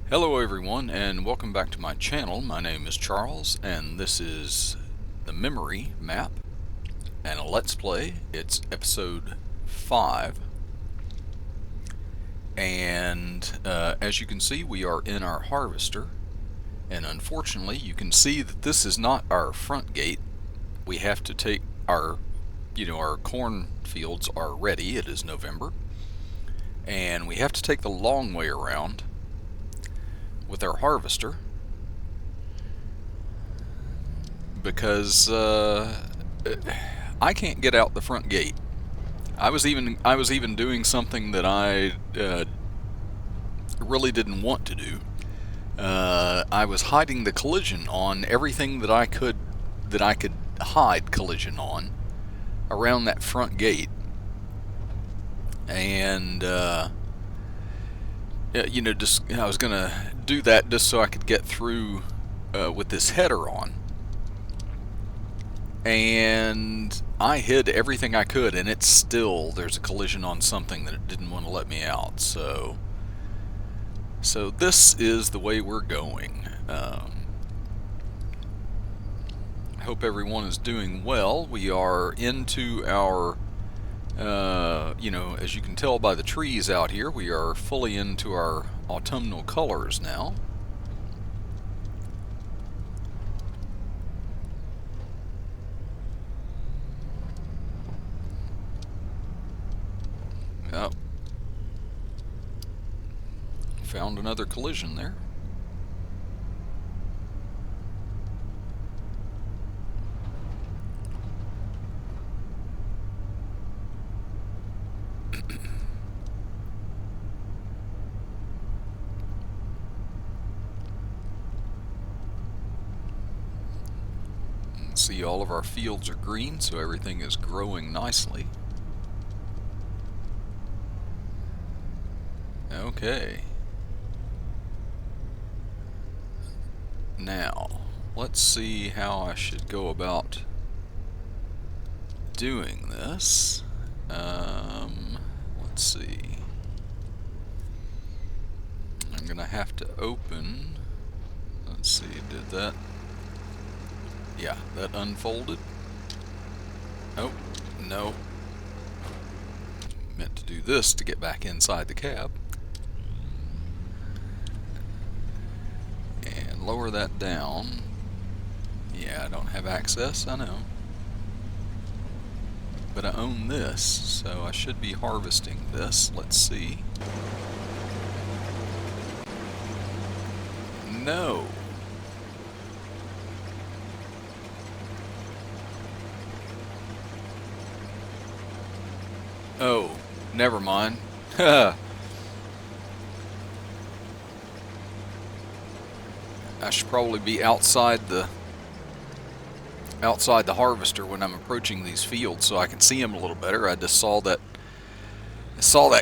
Hello everyone and welcome back to my channel. My name is Charles and this is the memory map and a let's play. It's episode 5 and as you can see we are in our harvester, and unfortunately you can see that this is not our front gate. We have to take our our corn fields are ready. It is November and we have to take the long way around with our harvester because I can't get out the front gate. I was even doing something that I really didn't want to do. I was hiding the collision on everything that I could hide collision on around that front gate, and just I was gonna do that just so I could get through with this header on. And I hid everything I could, and it's still, there's a collision on something that it didn't want to let me out. So this is the way we're going. I hope everyone is doing well. We are into our, as you can tell by the trees out here, we are fully into our autumnal colors now. Oh, found another collision there. See, all of our fields are green, so everything is growing nicely. Okay. Now, let's see how I should go about doing this. Let's see. I'm gonna have to open. Let's see, did that? Yeah, that unfolded. Oh, no. Meant to do this to get back inside the cab. And lower that down. Yeah, I don't have access, I know. But I own this, so I should be harvesting this. Let's see. No. Oh, never mind. I should probably be outside the harvester when I'm approaching these fields so I can see them a little better. I just saw that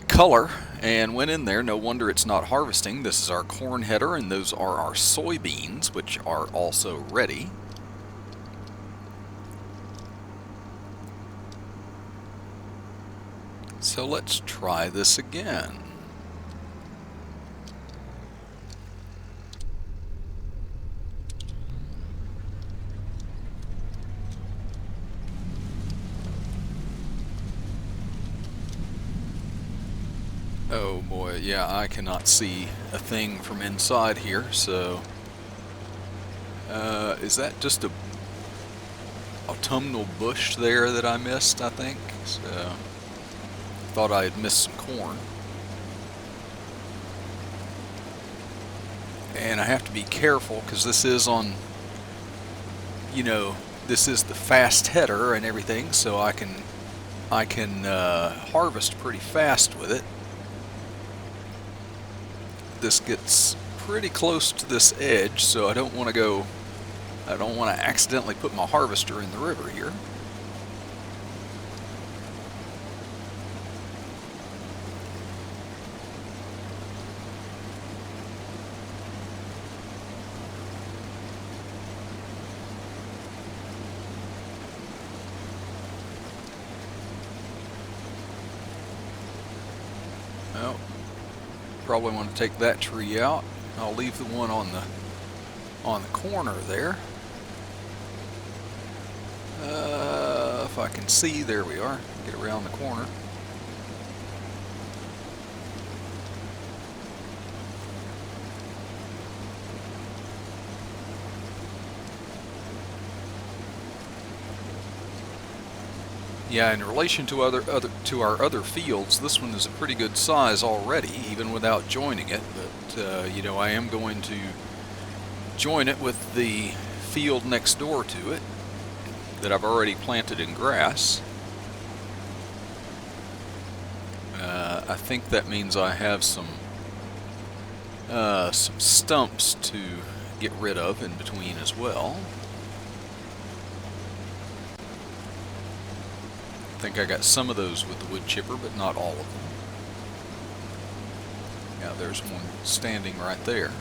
color and went in there. No wonder it's not harvesting. This is our corn header and those are our soybeans, which are also ready. So let's try this again. Oh boy, yeah, I cannot see a thing from inside here, so is that just a autumnal bush there that I missed, I think? So thought I had missed some corn. And I have to be careful because this is on, this is the fast header and everything, so I can harvest pretty fast with it. This gets pretty close to this edge, so I don't want to accidentally put my harvester in the river here. Well, probably want to take that tree out. I'll leave the one on the corner there. If I can see, there we are. Get around the corner. Yeah, in relation to our other fields, this one is a pretty good size already, even without joining it. But you know, I am going to join it with the field next door to it that I've already planted in grass. I think that means I have some stumps to get rid of in between as well. I think I got some of those with the wood chipper, but not all of them. Yeah, there's one standing right there.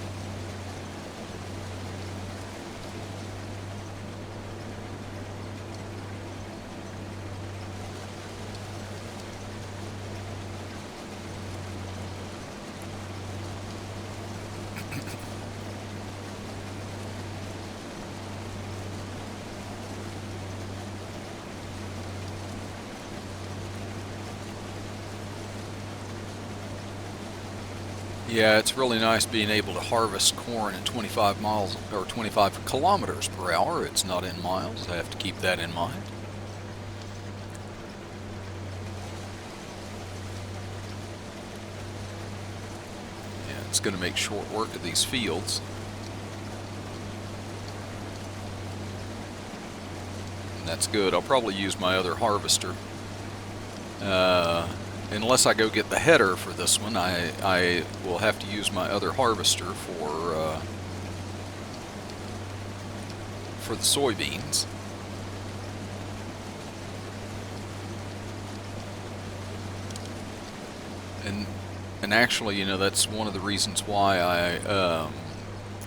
Yeah, it's really nice being able to harvest corn at 25 miles or 25 kilometers per hour. It's not in miles. I have to keep that in mind. Yeah, it's going to make short work of these fields. And that's good. I'll probably use my other harvester. Unless I go get the header for this one, I will have to use my other harvester for the soybeans. And actually, you know, that's one of the reasons why I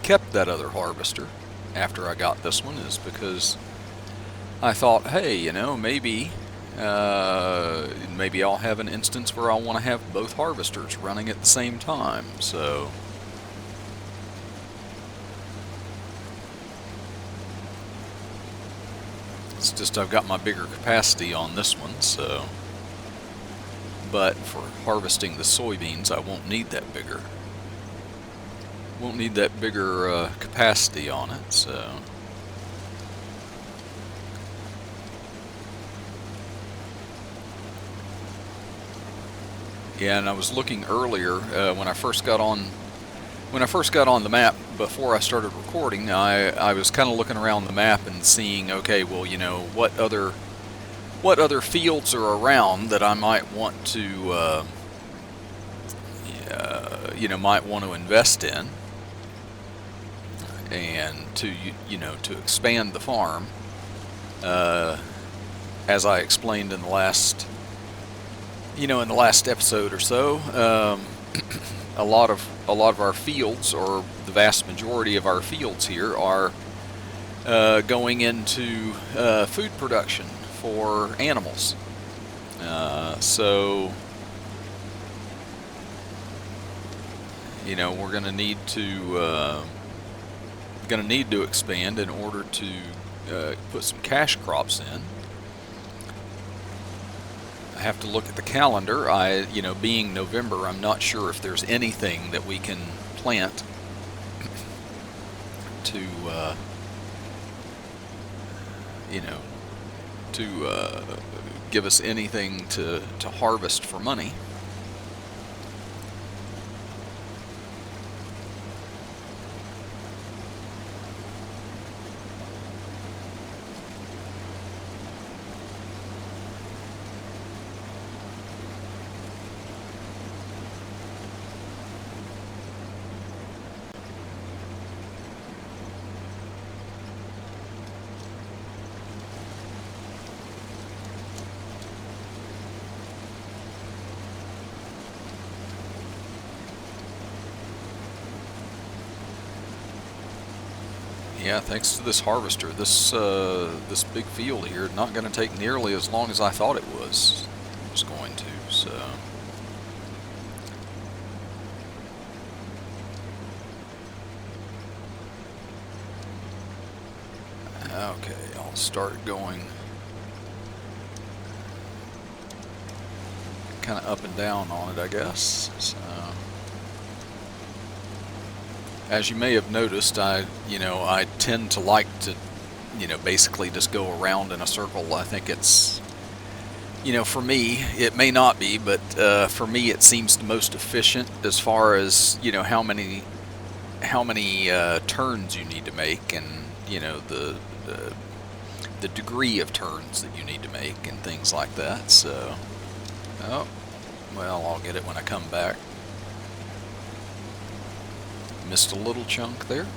kept that other harvester after I got this one, is because I thought, hey, you know, maybe I'll have an instance where I'll want to have both harvesters running at the same time. So it's just I've got my bigger capacity on this one, so. But for harvesting the soybeans, I won't need that bigger capacity on it, so. Yeah, and I was looking earlier when I first got on the map before I started recording. I was kind of looking around the map and seeing, okay, well, you know, what other fields are around that I might want to you know, might want to invest in, and to expand the farm. As I explained in the last episode or so, a lot of our fields, or the vast majority of our fields here, are going into food production for animals. So, you know, we're going to need to expand in order to put some cash crops in. I have to look at the calendar. You know, being November, I'm not sure if there's anything that we can plant to, you know, to give us anything to harvest for money. Yeah, thanks to this harvester, this big field here is not going to take nearly as long as I thought it was going to. So, Okay, I'll start going kind of up and down on it, I guess. So, as you may have noticed, I tend to like to, basically just go around in a circle. I think it's, for me, it may not be, but for me, it seems the most efficient as far as, how many turns you need to make, and the degree of turns that you need to make and things like that. So, oh, well, I'll get it when I come back. Missed a little chunk there.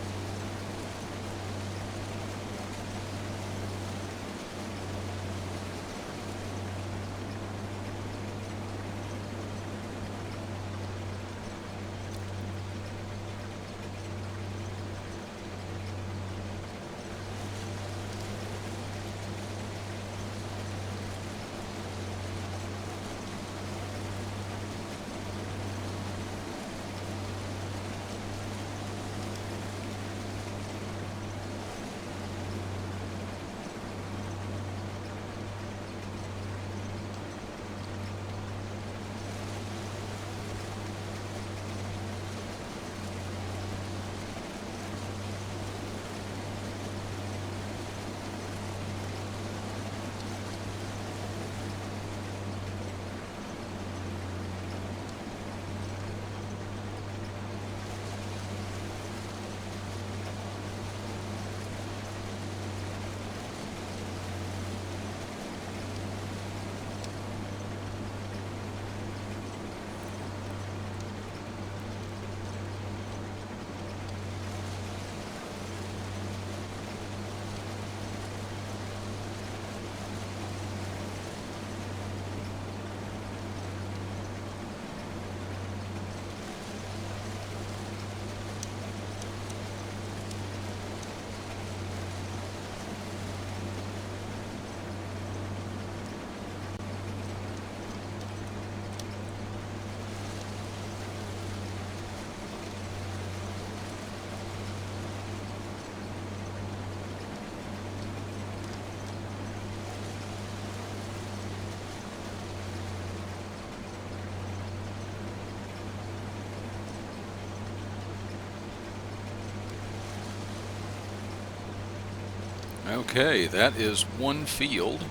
Okay, that is one field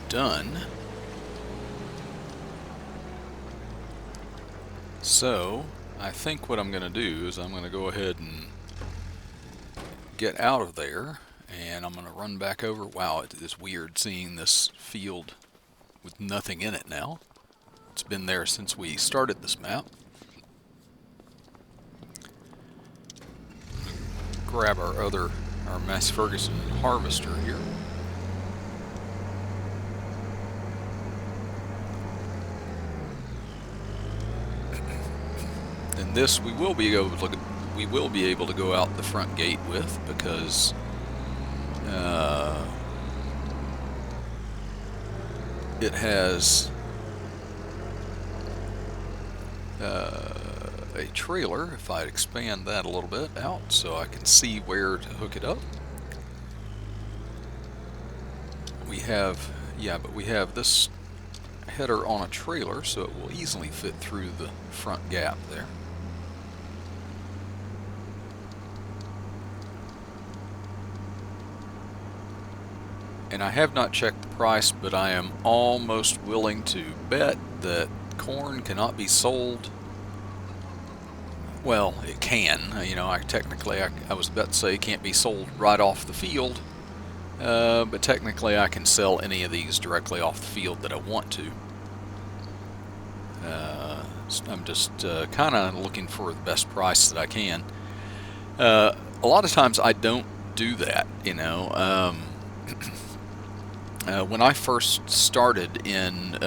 done. So, I think what I'm going to do is I'm going to go ahead and get out of there, and I'm going to run back over. Wow, it is weird seeing this field with nothing in it now. It's been there since we started this map. Grab our Mass Ferguson harvester here. And this we will be able to go out the front gate with, because it has a trailer. If I expand that a little bit out so I can see where to hook it up. We have, but we have this header on a trailer, so it will easily fit through the front gap there. And I have not checked the price, but I am almost willing to bet that corn cannot be sold. Well, it can. I was about to say it can't be sold right off the field, but technically I can sell any of these directly off the field that I want to. I'm just kind of looking for the best price that I can. A lot of times I don't do that, when I first started in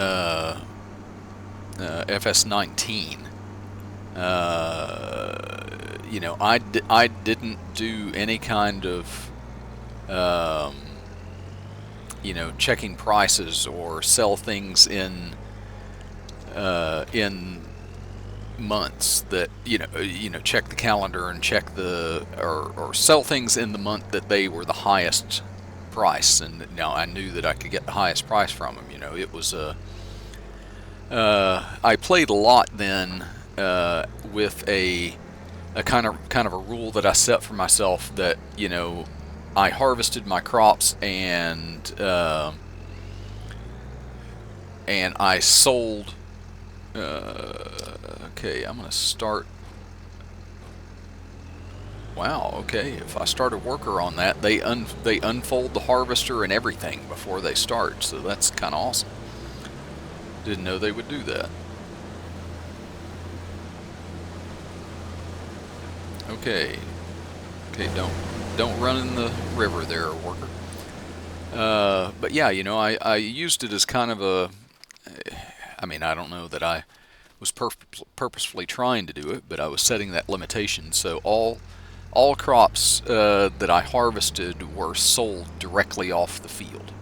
FS19, I didn't do any kind of checking prices or sell things in months that check the calendar and check the or sell things in the month that they were the highest price, and now I knew that I could get the highest price from them. It was I played a lot then with a kind of a rule that I set for myself that I harvested my crops and I sold. Okay, I'm gonna start. Wow. Okay, if I start a worker on that, they unfold the harvester and everything before they start. So that's kind of awesome. Didn't know they would do that. Okay. Okay, don't run in the river there, worker. But yeah, I used it as kind of a. I mean, I don't know that I was purposefully trying to do it, but I was setting that limitation. So all crops that I harvested were sold directly off the field,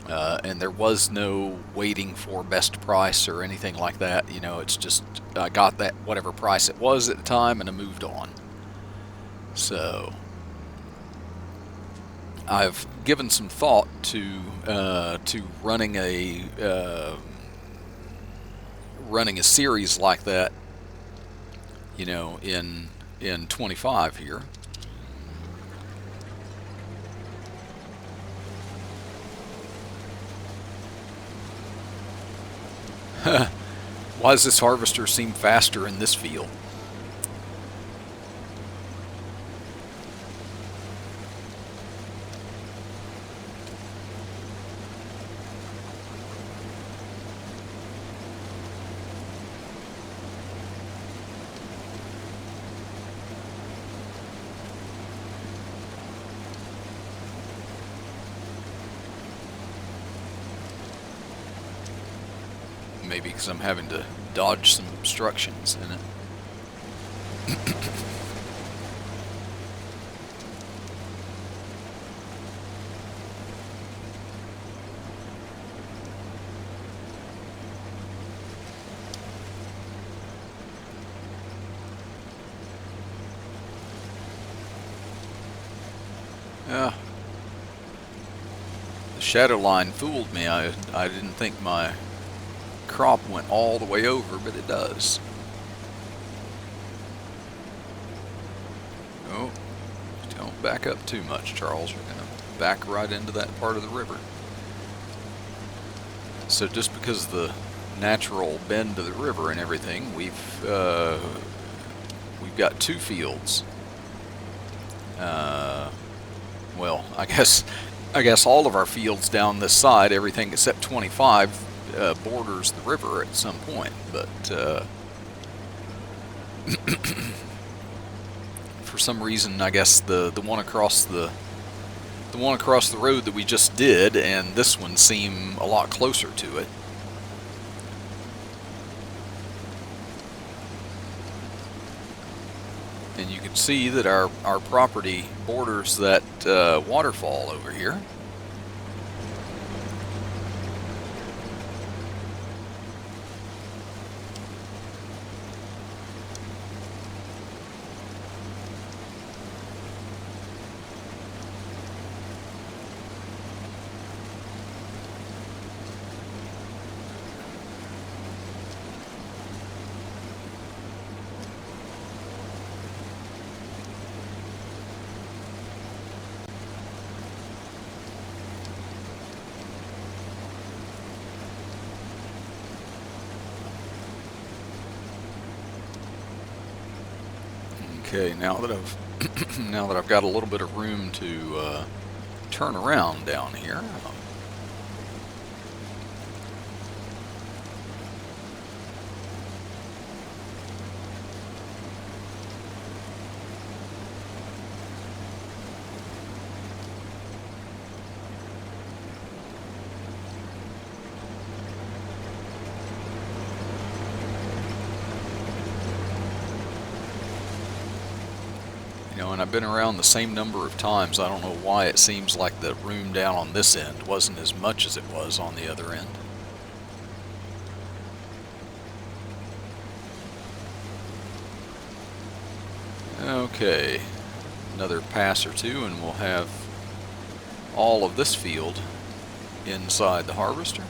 and there was no waiting for best price or anything like that. It's just I got that whatever price it was at the time, and I moved on. So I've given some thought to running a series like that, in 25 here. Why does this harvester seem faster in this field? Maybe because I'm having to dodge some obstructions in it. Yeah, the shadow line fooled me. I didn't think my crop went all the way over, but it does. Oh, don't back up too much, Charles. We're going to back right into that part of the river. So just because of the natural bend of the river and everything, we've got two fields. Well, I guess all of our fields down this side, everything except 25, borders the river at some point, but for some reason, I guess the one across the road that we just did and this one seem a lot closer to it. And you can see that our property borders that waterfall over here. Okay, now that I've got a little bit of room to turn around down here. And I've been around the same number of times. I don't know why it seems like the room down on this end wasn't as much as it was on the other end. Okay, another pass or two and we'll have all of this field inside the harvester.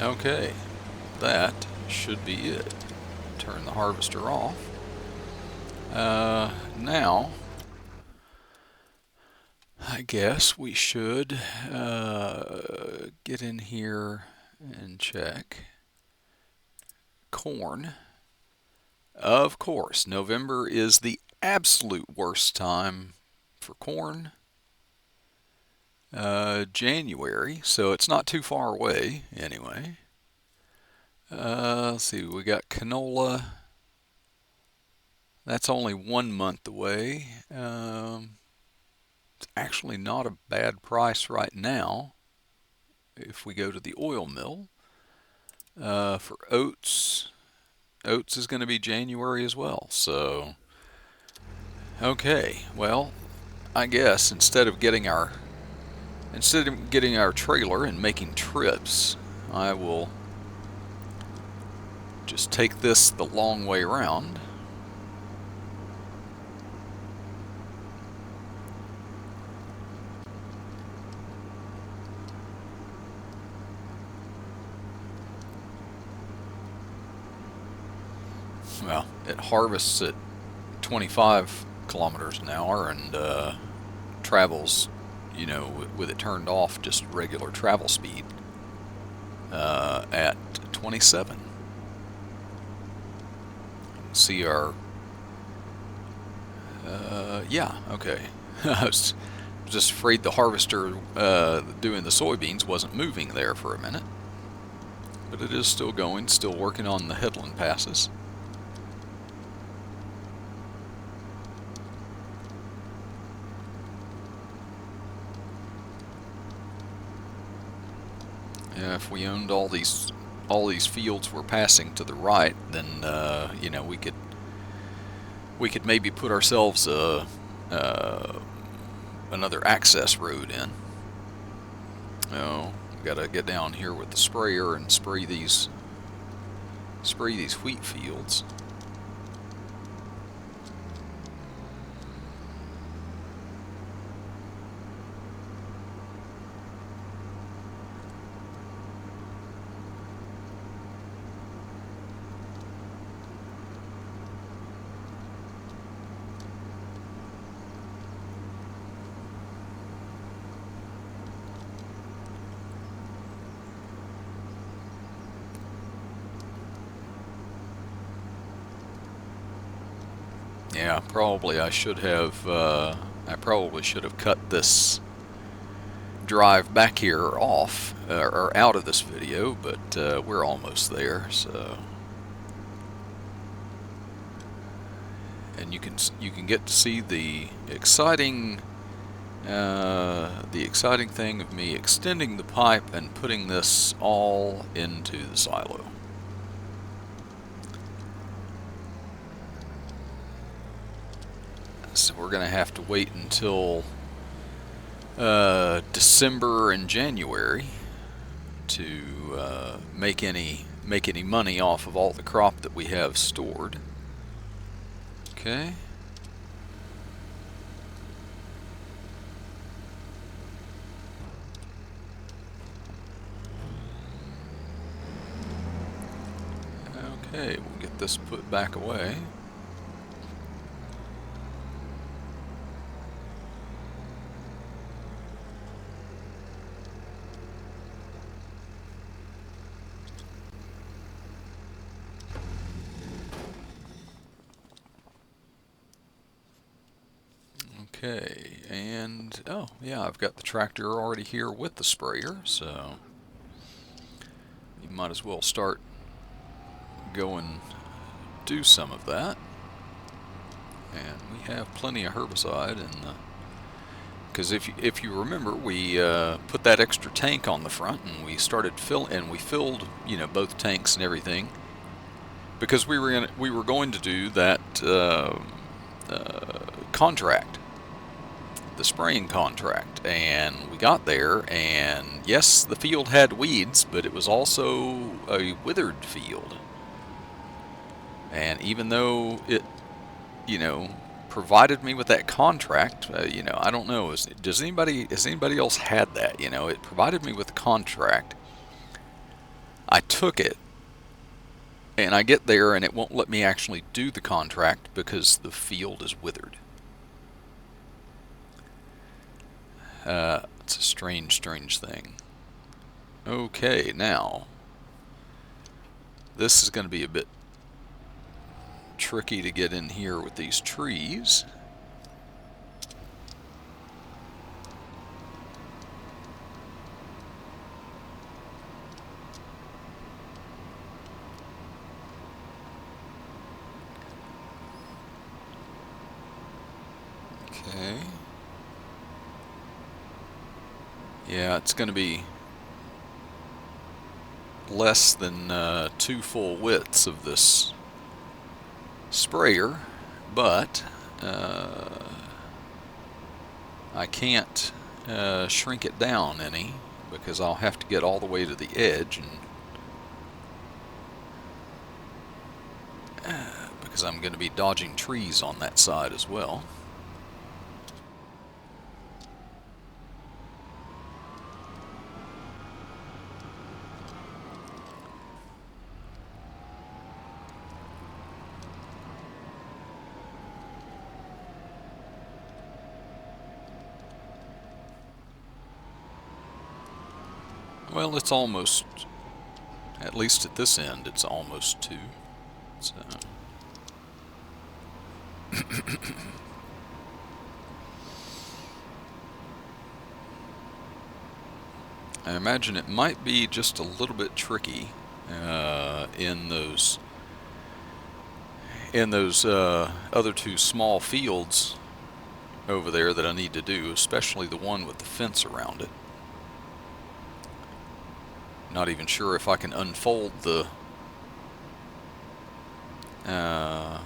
Okay, that should be it. Turn the harvester off. Now, I guess we should get in here and check corn. Of course, November is the absolute worst time for corn. January, so it's not too far away anyway. Let's see, we got canola. That's only 1 month away. It's actually not a bad price right now if we go to the oil mill. For oats, oats is going to be January as well. So, okay, well, I guess instead of getting our trailer and making trips, I will just take this the long way around. Well, it harvests at 25 kilometers an hour and travels, you know, with it turned off, just regular travel speed at 27. You can see our, yeah, okay. I was just afraid the harvester doing the soybeans wasn't moving there for a minute. But it is still going, still working on the headland passes. Yeah, if we owned all these fields we're passing to the right, then you know, we could maybe put ourselves another access road in. Oh, we gotta get down here with the sprayer and spray these wheat fields. Yeah, probably I should have. I probably should have cut this drive back here off or out of this video, but we're almost there. So, and you can get to see the exciting thing of me extending the pipe and putting this all into the silo. So we're going to have to wait until December and January to make any money off of all the crop that we have stored. Okay. Okay, we'll get this put back away. Okay, and oh yeah, I've got the tractor already here with the sprayer, so you might as well start going do some of that. And we have plenty of herbicide in the, because if you remember, we put that extra tank on the front, and we started we filled, you know, both tanks and everything, because we were going to do that contract, the spraying contract, and we got there, and yes, the field had weeds, but it was also a withered field. And even though it, you know, provided me with that contract, you know, I don't know, has anybody else had that? You know, it provided me with a contract. I took it, and I get there, and it won't let me actually do the contract because the field is withered. It's a strange thing. Okay, now this is going to be a bit tricky to get in here with these trees. Okay. Yeah, it's going to be less than 2 full widths of this sprayer, but I can't shrink it down any, because I'll have to get all the way to the edge, and because I'm going to be dodging trees on that side as well. Well, it's almost, at least at this end, it's almost 2. So I imagine it might be just a little bit tricky in those other 2 small fields over there that I need to do, especially the one with the fence around it. Not even sure if I can unfold the I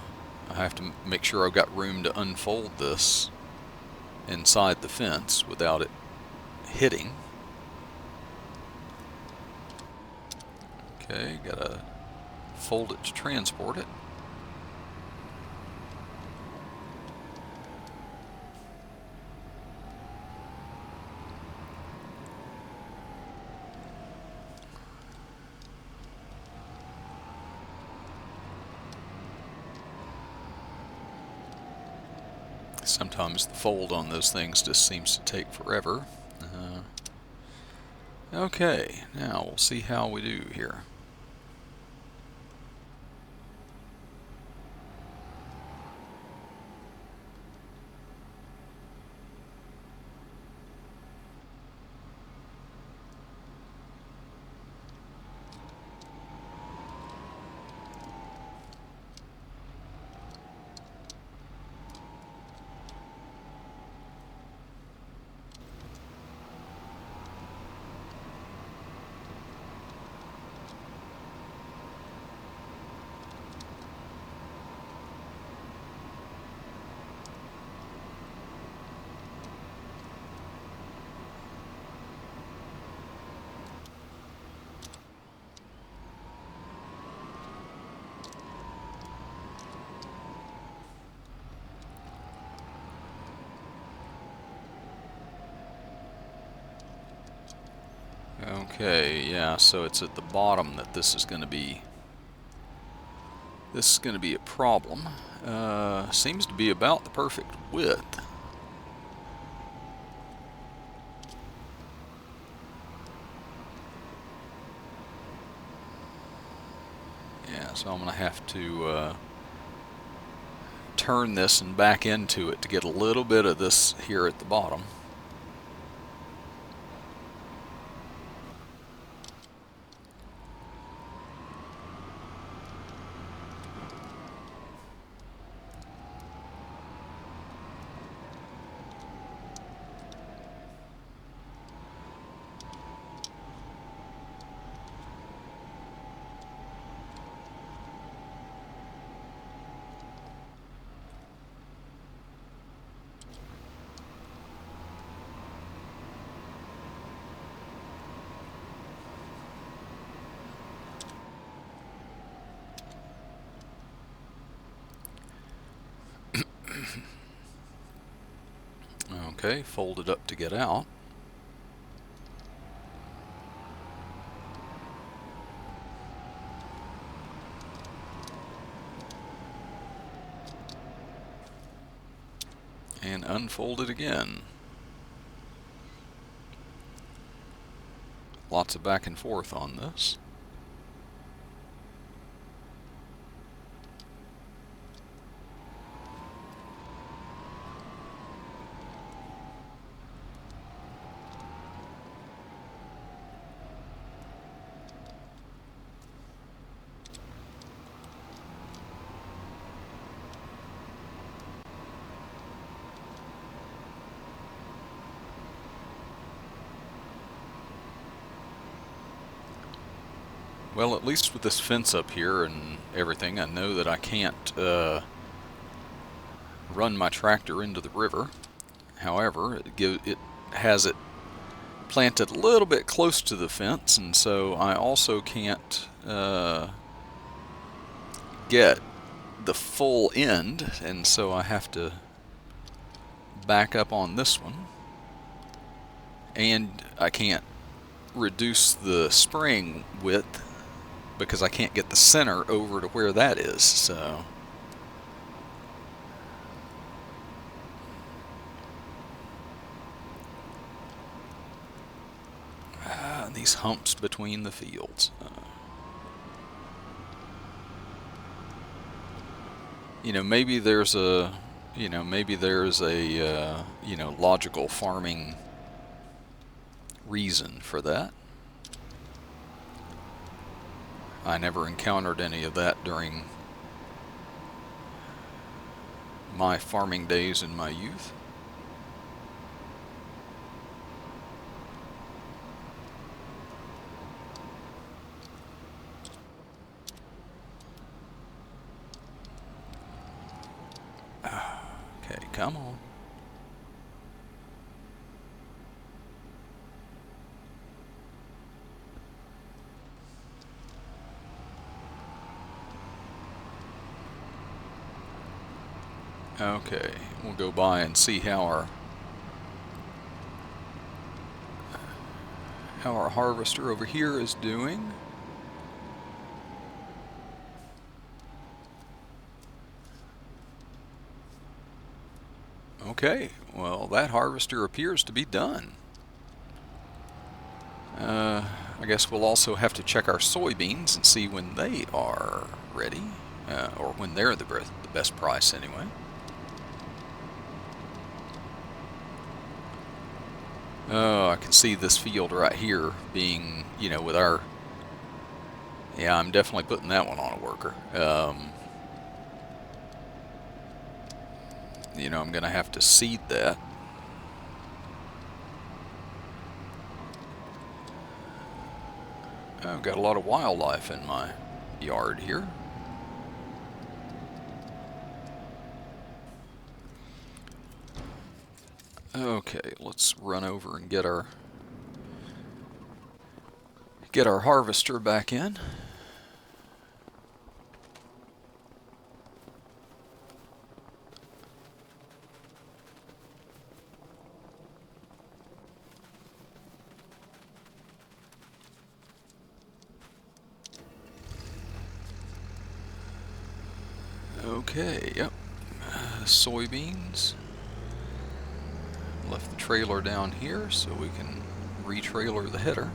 have to make sure I've got room to unfold this inside the fence without it hitting. Okay, gotta fold it to transport it. Sometimes the fold on those things just seems to take forever. Okay, now we'll see how we do here. Okay, yeah, so it's at the bottom that this is going to be a problem. Seems to be about the perfect width. Yeah, so I'm going to have to turn this and back into it to get a little bit of this here at the bottom. Okay, fold it up to get out. And unfold it again. Lots of back and forth on this. Well, at least with this fence up here and everything, I know that I can't run my tractor into the river. However, it has it planted a little bit close to the fence, and so I also can't get the full end, and so I have to back up on this one. And I can't reduce the spring width because I can't get the center over to where that is, so these humps between the fields. Maybe there's a logical farming reason for that. I never encountered any of that during my farming days in my youth. Okay, come on. Okay, we'll go by and see how our harvester over here is doing. Okay, well, that harvester appears to be done. I guess we'll also have to check our soybeans and see when they are ready, or when they're the best price anyway. Oh, I can see this field right here being, with our... Yeah, I'm definitely putting that one on a worker. I'm going to have to seed that. I've got a lot of wildlife in my yard here. Okay, let's run over and get our harvester back in. Okay, yep. Soybeans. Left the trailer down here so we can re-trailer the header.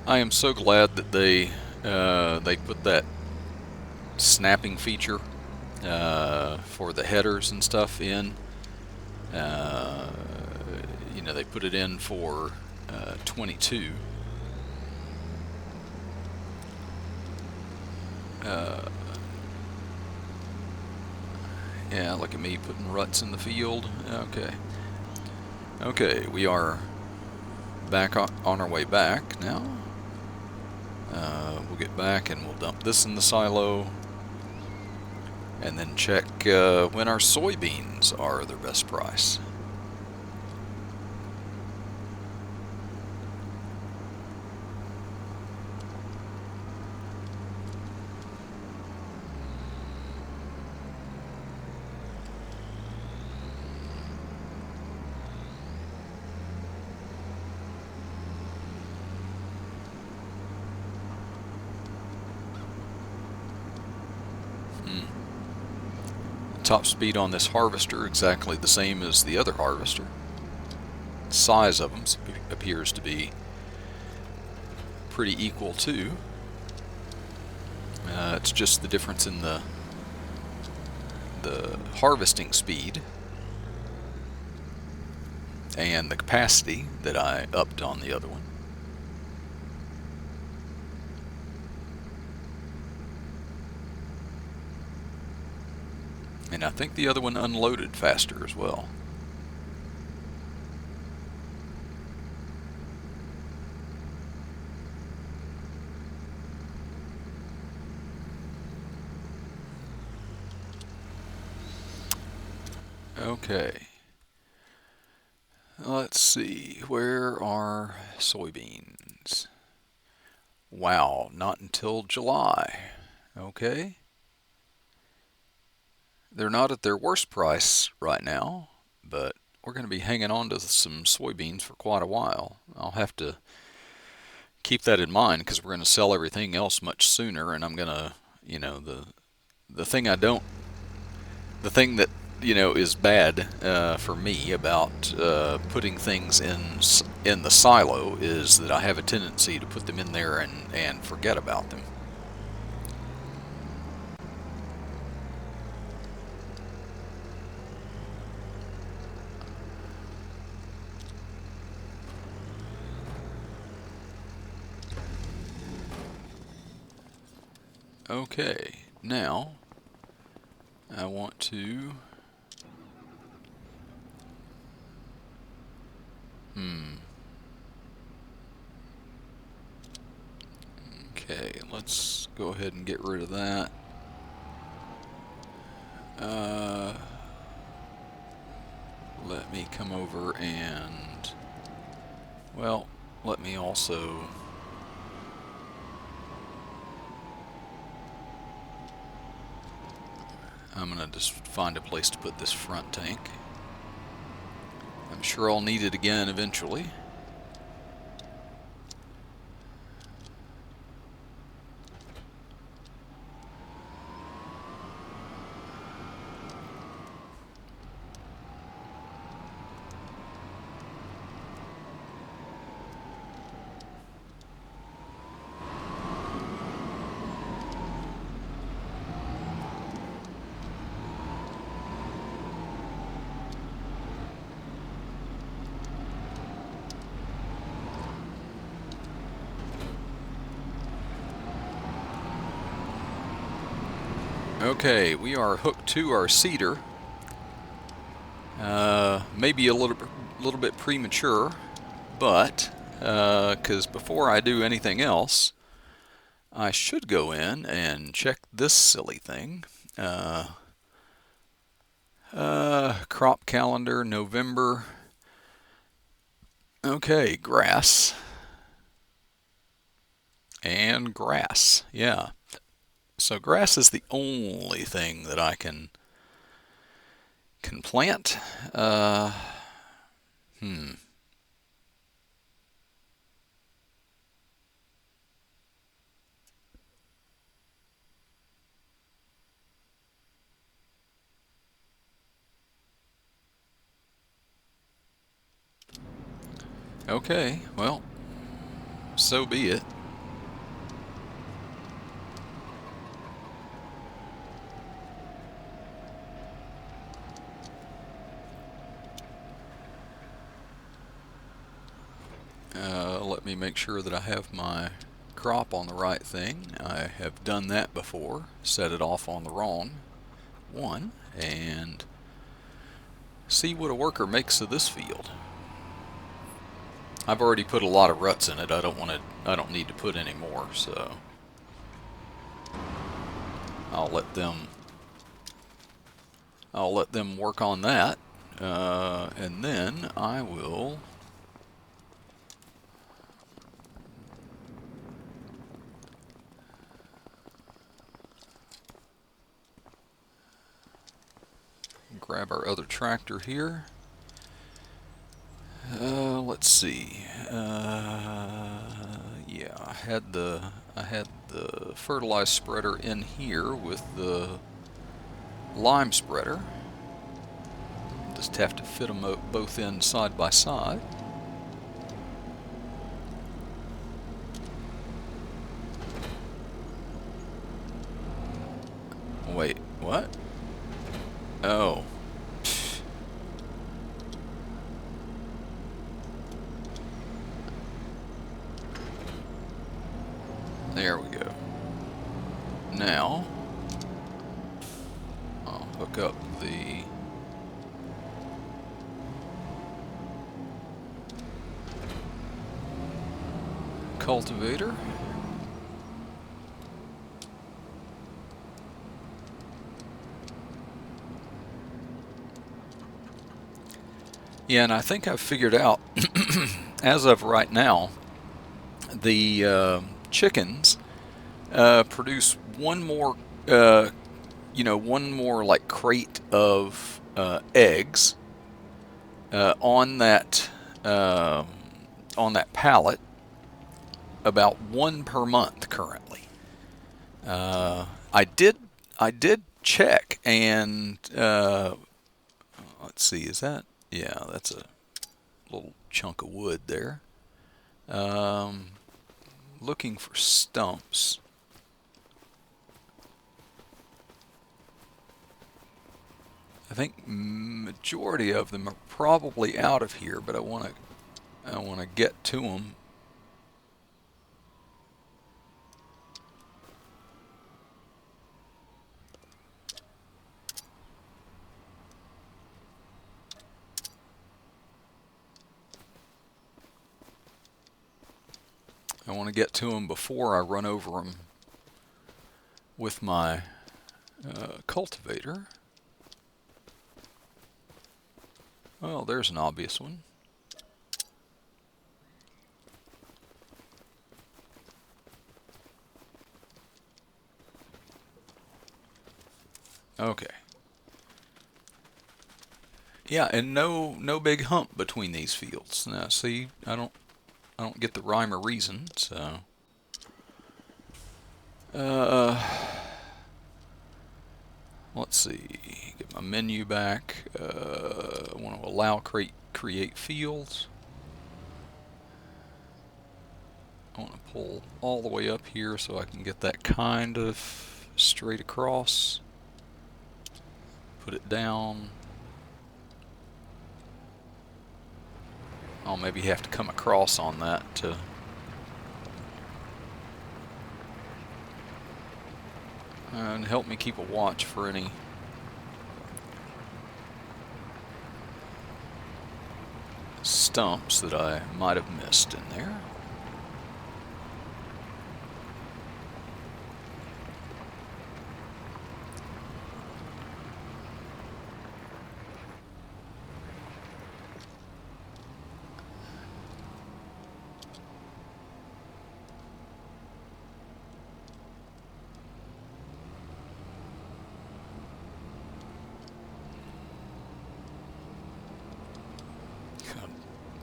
I am so glad that they put that snapping feature for the headers and stuff in. They put it in for 22. Yeah, look at me putting ruts in the field. Okay. Okay, we are back on our way back now. We'll get back and we'll dump this in the silo, and then check when our soybeans are their best price. Top speed on this harvester exactly the same as the other harvester. The size of them appears to be pretty equal too. It's just the difference in the harvesting speed and the capacity that I upped on the other one. And I think the other one unloaded faster as well. Okay. Let's see, where are soybeans? Wow, not until July. Okay. They're not at their worst price right now, but we're going to be hanging on to some soybeans for quite a while. I'll have to keep that in mind because we're going to sell everything else much sooner, and I'm going to, you know, the thing that is bad for me about putting things in the silo is that I have a tendency to put them in there and forget about them. Okay, now I want to Okay, let's go ahead and get rid of that. Let me come over and, well, let me also I'm gonna just find a place to put this front tank. I'm sure I'll need it again eventually. Okay, we are hooked to our seeder. Maybe a little bit premature, but because before I do anything else, I should go in and check this silly thing. Crop calendar, November. Okay, grass. And grass, yeah. So grass is the only thing that I can plant. Okay, well, so be it. Let me make sure that I have my crop on the right thing. I have done that before, set it off on the wrong one, and see what a worker makes of this field. I've already put a lot of ruts in it. I don't need to put any more, so I'll let them work on that, and then I will grab our other tractor here. Let's see. Yeah, I had the fertilizer spreader in here with the lime spreader. Just have to fit them both in side by side. Wait, what? Oh. There we go. Now, I'll hook up the cultivator. Yeah, and I think I've figured out, as of right now, the chickens produce one more, one more like crate of eggs on that pallet, about one per month currently. I did check, and let's see, is that? Yeah, that's a little chunk of wood there. Um, Looking for stumps. I think majority of them are probably out of here, but I want to get to them. I want to get to them before I run over them with my cultivator. Well, there's an obvious one. Okay. Yeah, and no big hump between these fields. Now, see, I don't get the rhyme or reason, so. Let's see. Get my menu back. I want to allow create fields. I want to pull all the way up here so I can get that kind of straight across. Put it down. I'll maybe have to come across on that to and help me keep a watch for any stumps that I might have missed in there.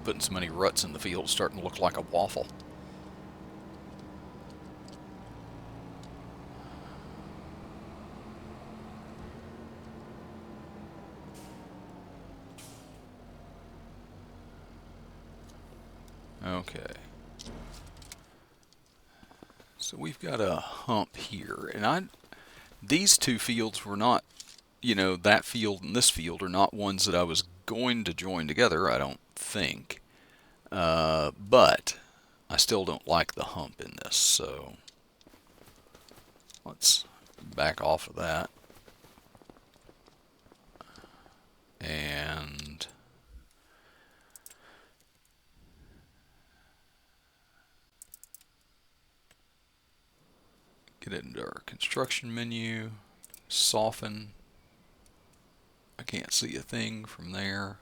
Putting so many ruts in the field, starting to look like a waffle. Okay. So we've got a hump here, and these two fields were not, that field and this field are not ones that I was going to join together, I don't think. But I still don't like the hump in this, so let's back off of that. And get into our construction menu, soften. I can't see a thing from there.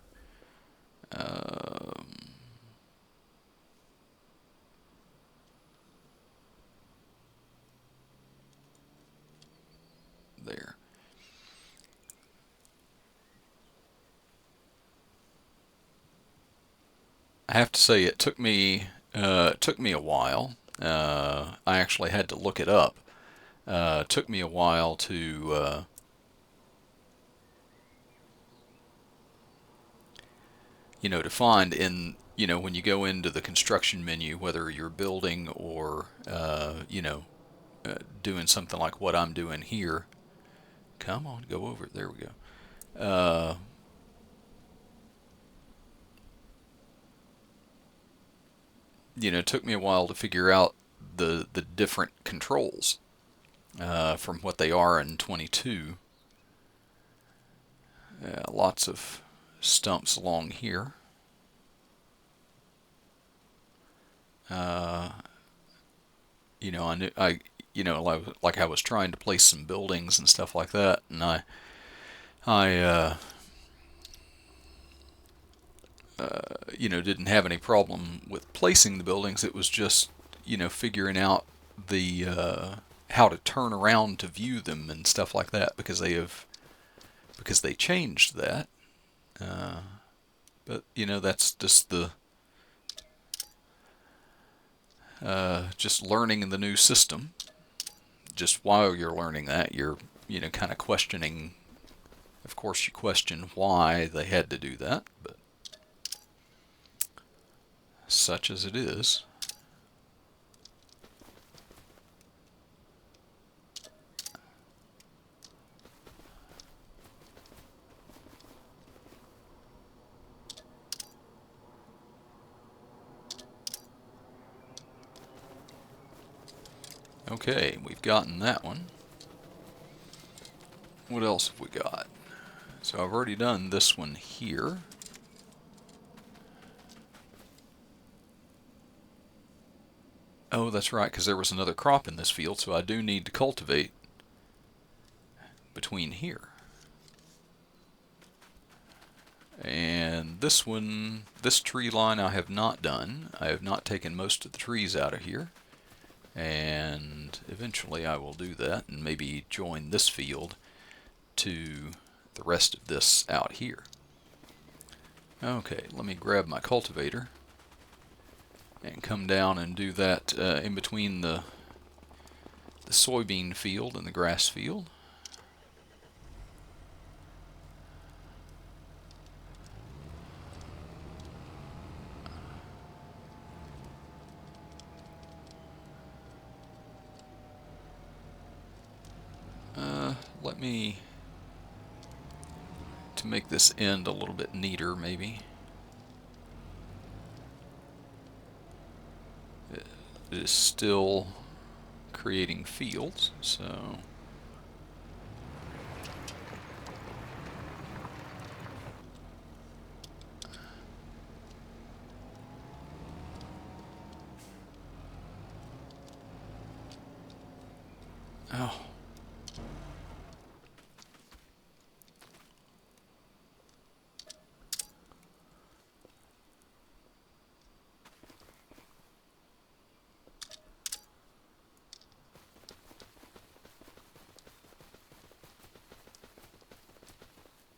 There. I have to say it took me a while. I actually had to look it up. It took me a while to find in, when you go into the construction menu, whether you're building or, doing something like what I'm doing here. Come on, go over it. There we go. It took me a while to figure out the different controls from what they are in 22. Lots of stumps along here. I knew like I was trying to place some buildings and stuff like that, and I didn't have any problem with placing the buildings. It was just, figuring out the how to turn around to view them and stuff like that, because they changed that. But that's just just learning the new system. Just while you're learning that, you're kind of questioning. Of course, you question why they had to do that, but such as it is. Okay, we've gotten that one. What else have we got? So I've already done this one here. Oh, that's right, because there was another crop in this field, so I do need to cultivate between here. And this one, this tree line I have not done. I have not taken most of the trees out of here. And eventually I will do that and maybe join this field to the rest of this out here. Okay, let me grab my cultivator and come down and do that in between the soybean field and the grass field. Let me, to make this end a little bit neater maybe. It is still creating fields, so oh.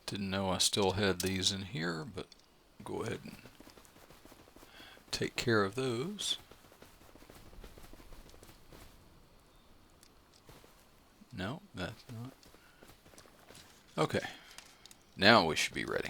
Didn't know I still had these in here, but go ahead and take care of those. No, that's not. Okay, now we should be ready.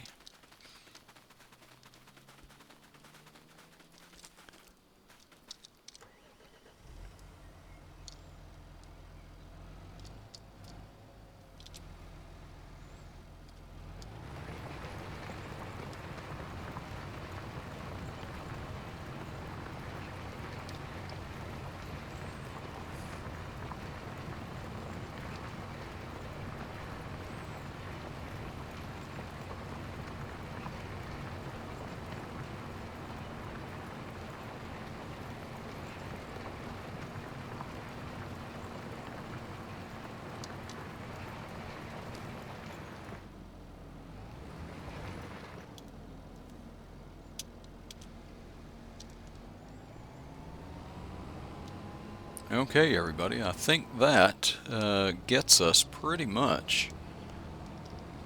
Okay, everybody, I think that gets us pretty much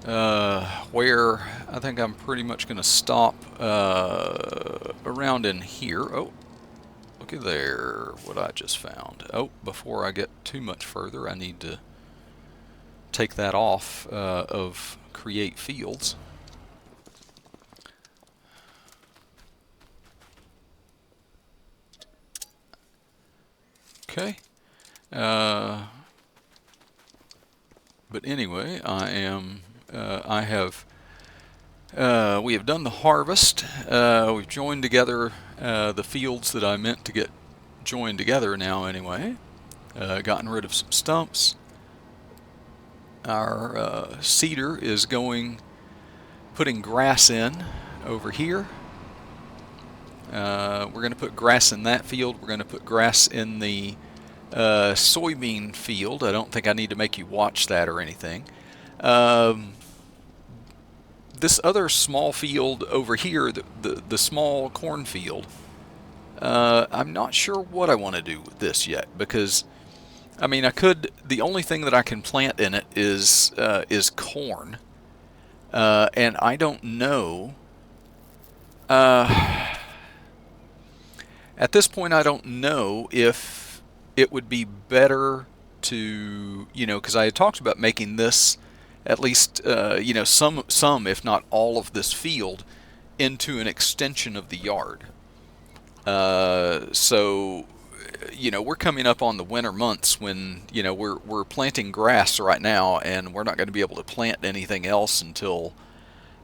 where I think I'm pretty much going to stop around in here. Oh, look at there, what I just found. Oh, before I get too much further, I need to take that off of create fields. Okay. But anyway, we have done the harvest. We've joined together the fields that I meant to get joined together now anyway. Gotten rid of some stumps. Our seeder is putting grass in over here. We're going to put grass in that field. We're going to put grass in the soybean field. I don't think I need to make you watch that or anything. This other small field over here, the small cornfield, I'm not sure what I want to do with this yet, because I mean, the only thing that I can plant in it is corn, and I don't know. At this point, I don't know if it would be better to, because I had talked about making this at least, some, if not all of this field into an extension of the yard. So, we're coming up on the winter months when, we're planting grass right now, and we're not going to be able to plant anything else until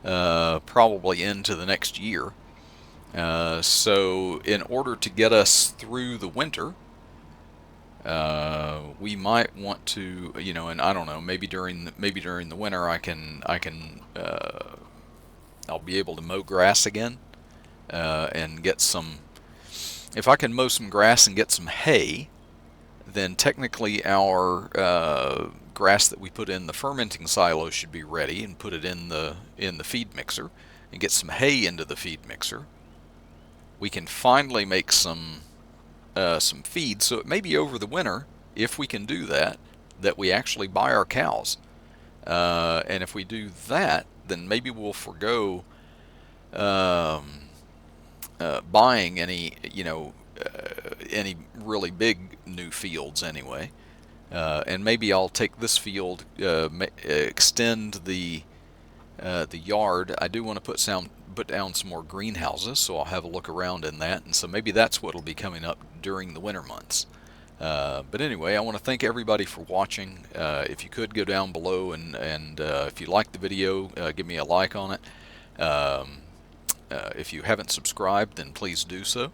probably into the next year. So in order to get us through the winter, we might want to, and I don't know, maybe during the winter I'll be able to mow grass again, and get some. If I can mow some grass and get some hay, then technically our grass that we put in the fermenting silo should be ready, and put it in the feed mixer and get some hay into the feed mixer. We can finally make some feed, so it may be over the winter, if we can do that, that we actually buy our cows. And if we do that, then maybe we'll forego buying any really big new fields anyway. And maybe I'll take this field, extend the yard. I do want to put down some more greenhouses, so I'll have a look around in that, and so maybe that's what will be coming up during the winter months. But anyway, I want to thank everybody for watching. If you could go down below and if you liked the video, give me a like on it. If you haven't subscribed, then please do so.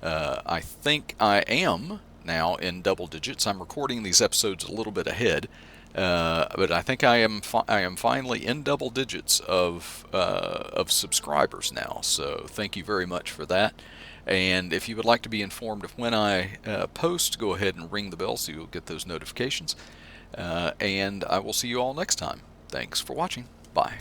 I think I am now in double digits. I'm recording these episodes a little bit ahead. But I think I am finally in double digits of subscribers now. So thank you very much for that. And if you would like to be informed of when I post, go ahead and ring the bell so you'll get those notifications. And I will see you all next time. Thanks for watching. Bye.